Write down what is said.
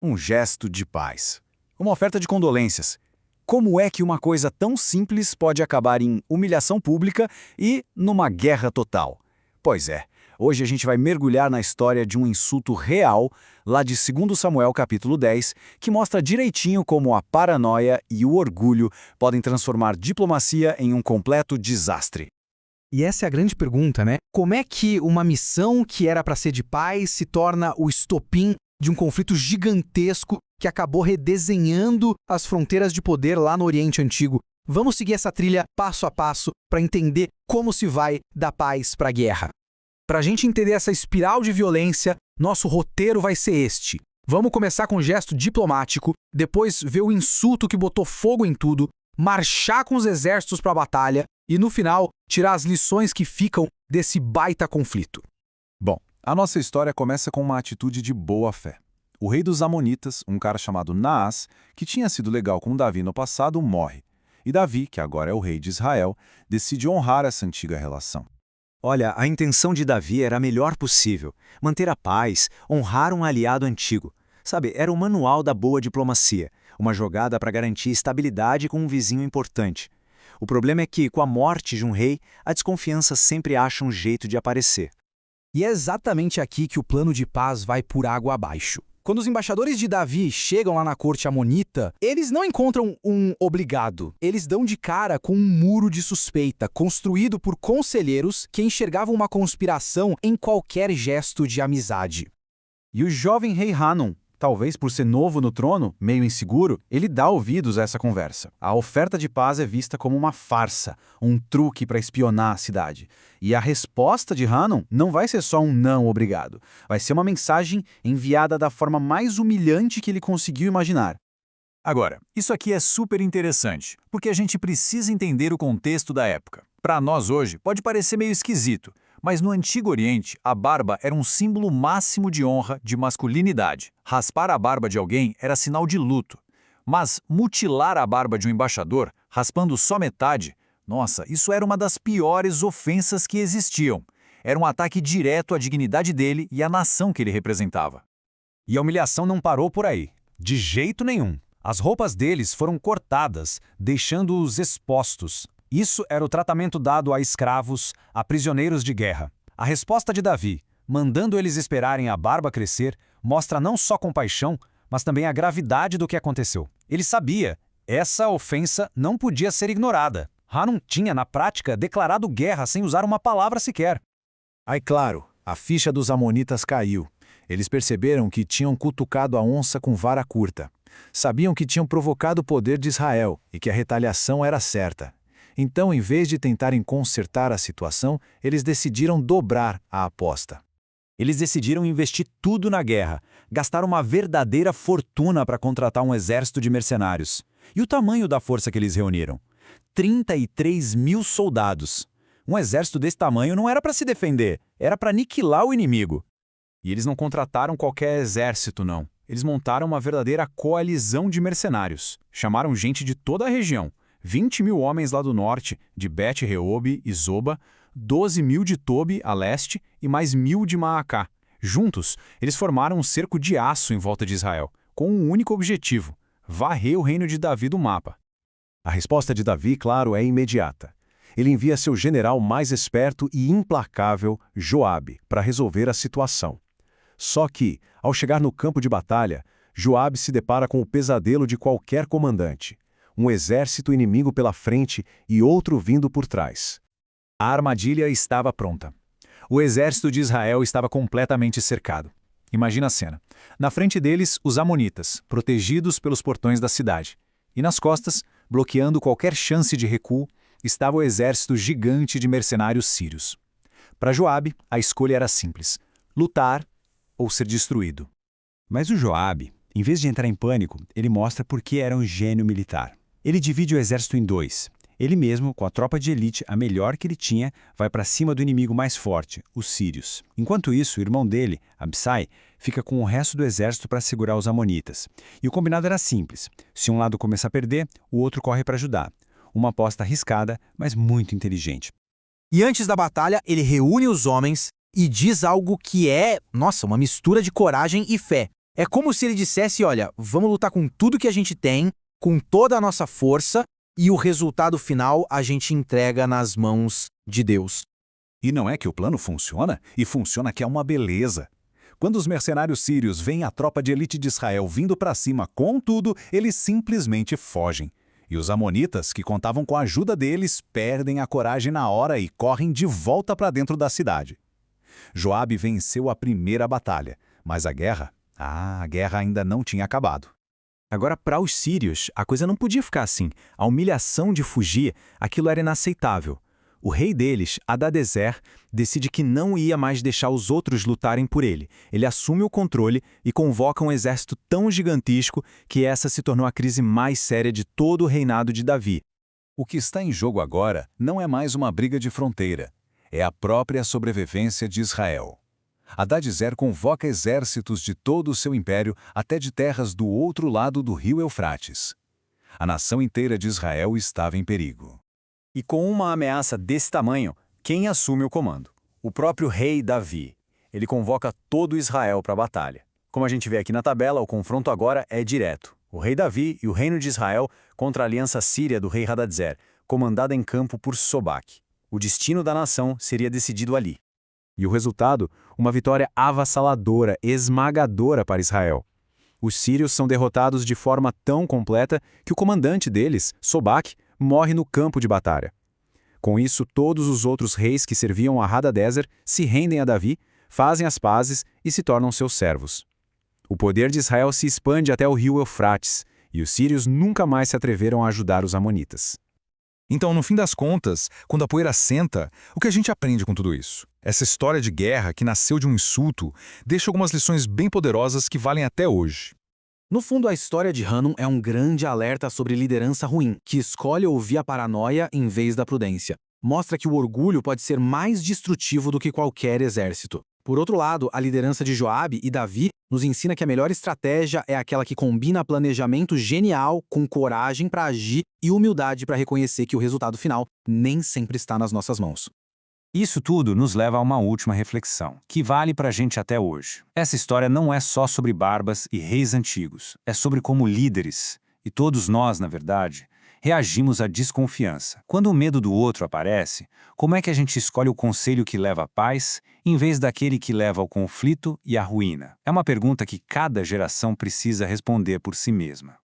Um gesto de paz. Uma oferta de condolências. Como é que uma coisa tão simples pode acabar em humilhação pública e numa guerra total? Pois é, hoje a gente vai mergulhar na história de um insulto real, lá de 2 Samuel capítulo 10, que mostra direitinho como a paranoia e o orgulho podem transformar diplomacia em um completo desastre. E essa é a grande pergunta, né? Como é que uma missão que era para ser de paz se torna o estopim de um conflito gigantesco que acabou redesenhando as fronteiras de poder lá no Oriente Antigo? Vamos seguir essa trilha passo a passo para entender como se vai da paz para a guerra. Para a gente entender essa espiral de violência, nosso roteiro vai ser este. Vamos começar com um gesto diplomático, depois ver o insulto que botou fogo em tudo, marchar com os exércitos para a batalha e, no final, tirar as lições que ficam desse baita conflito. Bom, a nossa história começa com uma atitude de boa fé. O rei dos Amonitas, um cara chamado Naás, que tinha sido legal com Davi no passado, morre. E Davi, que agora é o rei de Israel, decide honrar essa antiga relação. Olha, a intenção de Davi era a melhor possível: manter a paz, honrar um aliado antigo. Sabe, era o manual da boa diplomacia, uma jogada para garantir estabilidade com um vizinho importante. O problema é que, com a morte de um rei, a desconfiança sempre acha um jeito de aparecer. E é exatamente aqui que o plano de paz vai por água abaixo. Quando os embaixadores de Davi chegam lá na corte amonita, eles não encontram um obrigado. Eles dão de cara com um muro de suspeita, construído por conselheiros que enxergavam uma conspiração em qualquer gesto de amizade. E o jovem rei Hanun, talvez por ser novo no trono, meio inseguro, ele dá ouvidos a essa conversa. A oferta de paz é vista como uma farsa, um truque para espionar a cidade. E a resposta de Hanun não vai ser só um não obrigado. Vai ser uma mensagem enviada da forma mais humilhante que ele conseguiu imaginar. Agora, isso aqui é super interessante, porque a gente precisa entender o contexto da época. Para nós hoje, pode parecer meio esquisito, mas no Antigo Oriente, a barba era um símbolo máximo de honra, de masculinidade. Raspar a barba de alguém era sinal de luto. Mas mutilar a barba de um embaixador, raspando só metade, nossa, isso era uma das piores ofensas que existiam. Era um ataque direto à dignidade dele e à nação que ele representava. E a humilhação não parou por aí. De jeito nenhum. As roupas deles foram cortadas, deixando-os expostos. Isso era o tratamento dado a escravos, a prisioneiros de guerra. A resposta de Davi, mandando eles esperarem a barba crescer, mostra não só compaixão, mas também a gravidade do que aconteceu. Ele sabia, essa ofensa não podia ser ignorada. Hanun tinha, na prática, declarado guerra sem usar uma palavra sequer. Aí, claro, a ficha dos amonitas caiu. Eles perceberam que tinham cutucado a onça com vara curta. Sabiam que tinham provocado o poder de Israel e que a retaliação era certa. Então, em vez de tentarem consertar a situação, eles decidiram dobrar a aposta. Eles decidiram investir tudo na guerra, gastar uma verdadeira fortuna para contratar um exército de mercenários. E o tamanho da força que eles reuniram? 33 mil soldados. Um exército desse tamanho não era para se defender, era para aniquilar o inimigo. E eles não contrataram qualquer exército, não. Eles montaram uma verdadeira coalizão de mercenários. Chamaram gente de toda a região. 20 mil homens lá do norte, de Bet-Reob e Zoba, 12 mil de Tobi, a leste, e mais 1.000 de Maacá. Juntos, eles formaram um cerco de aço em volta de Israel, com um único objetivo: varrer o reino de Davi do mapa. A resposta de Davi, claro, é imediata. Ele envia seu general mais esperto e implacável, Joabe, para resolver a situação. Só que, ao chegar no campo de batalha, Joabe se depara com o pesadelo de qualquer comandante: um exército inimigo pela frente e outro vindo por trás. A armadilha estava pronta. O exército de Israel estava completamente cercado. Imagina a cena. Na frente deles, os amonitas, protegidos pelos portões da cidade. E nas costas, bloqueando qualquer chance de recuo, estava o exército gigante de mercenários sírios. Para Joabe, a escolha era simples: lutar ou ser destruído. Mas o Joabe, em vez de entrar em pânico, ele mostra por que era um gênio militar. Ele divide o exército em dois. Ele mesmo, com a tropa de elite, a melhor que ele tinha, vai para cima do inimigo mais forte, os sírios. Enquanto isso, o irmão dele, Absai, fica com o resto do exército para segurar os amonitas. E o combinado era simples: se um lado começar a perder, o outro corre para ajudar. Uma aposta arriscada, mas muito inteligente. E antes da batalha, ele reúne os homens e diz algo que é, uma mistura de coragem e fé. É como se ele dissesse, olha, vamos lutar com tudo que a gente tem, com toda a nossa força, e o resultado final a gente entrega nas mãos de Deus. E não é que o plano funciona? E funciona que é uma beleza. Quando os mercenários sírios veem a tropa de elite de Israel vindo para cima com tudo, eles simplesmente fogem. E os amonitas, que contavam com a ajuda deles, perdem a coragem na hora e correm de volta para dentro da cidade. Joabe venceu a primeira batalha, mas a guerra ainda não tinha acabado. Agora, para os sírios, a coisa não podia ficar assim. A humilhação de fugir, aquilo era inaceitável. O rei deles, Hadadezer, decide que não ia mais deixar os outros lutarem por ele. Ele assume o controle e convoca um exército tão gigantesco que essa se tornou a crise mais séria de todo o reinado de Davi. O que está em jogo agora não é mais uma briga de fronteira, é a própria sobrevivência de Israel. Hadadezer convoca exércitos de todo o seu império até de terras do outro lado do rio Eufrates. A nação inteira de Israel estava em perigo. E com uma ameaça desse tamanho, quem assume o comando? O próprio rei Davi. Ele convoca todo Israel para a batalha. Como a gente vê aqui na tabela, o confronto agora é direto. O rei Davi e o reino de Israel contra a aliança síria do rei Hadadezer, comandada em campo por Sobaque. O destino da nação seria decidido ali. E o resultado? Uma vitória avassaladora, esmagadora para Israel. Os sírios são derrotados de forma tão completa que o comandante deles, Sobaque, morre no campo de batalha. Com isso, todos os outros reis que serviam a Hadadezer se rendem a Davi, fazem as pazes e se tornam seus servos. O poder de Israel se expande até o rio Eufrates, e os sírios nunca mais se atreveram a ajudar os amonitas. Então, no fim das contas, quando a poeira senta, o que a gente aprende com tudo isso? Essa história de guerra que nasceu de um insulto deixa algumas lições bem poderosas que valem até hoje. No fundo, a história de Hanun é um grande alerta sobre liderança ruim, que escolhe ouvir a paranoia em vez da prudência. Mostra que o orgulho pode ser mais destrutivo do que qualquer exército. Por outro lado, a liderança de Joabe e Davi nos ensina que a melhor estratégia é aquela que combina planejamento genial com coragem para agir e humildade para reconhecer que o resultado final nem sempre está nas nossas mãos. Isso tudo nos leva a uma última reflexão, que vale para a gente até hoje. Essa história não é só sobre barbas e reis antigos, é sobre como líderes, e todos nós, na verdade, reagimos à desconfiança. Quando o medo do outro aparece, como é que a gente escolhe o conselho que leva à paz, em vez daquele que leva ao conflito e à ruína? É uma pergunta que cada geração precisa responder por si mesma.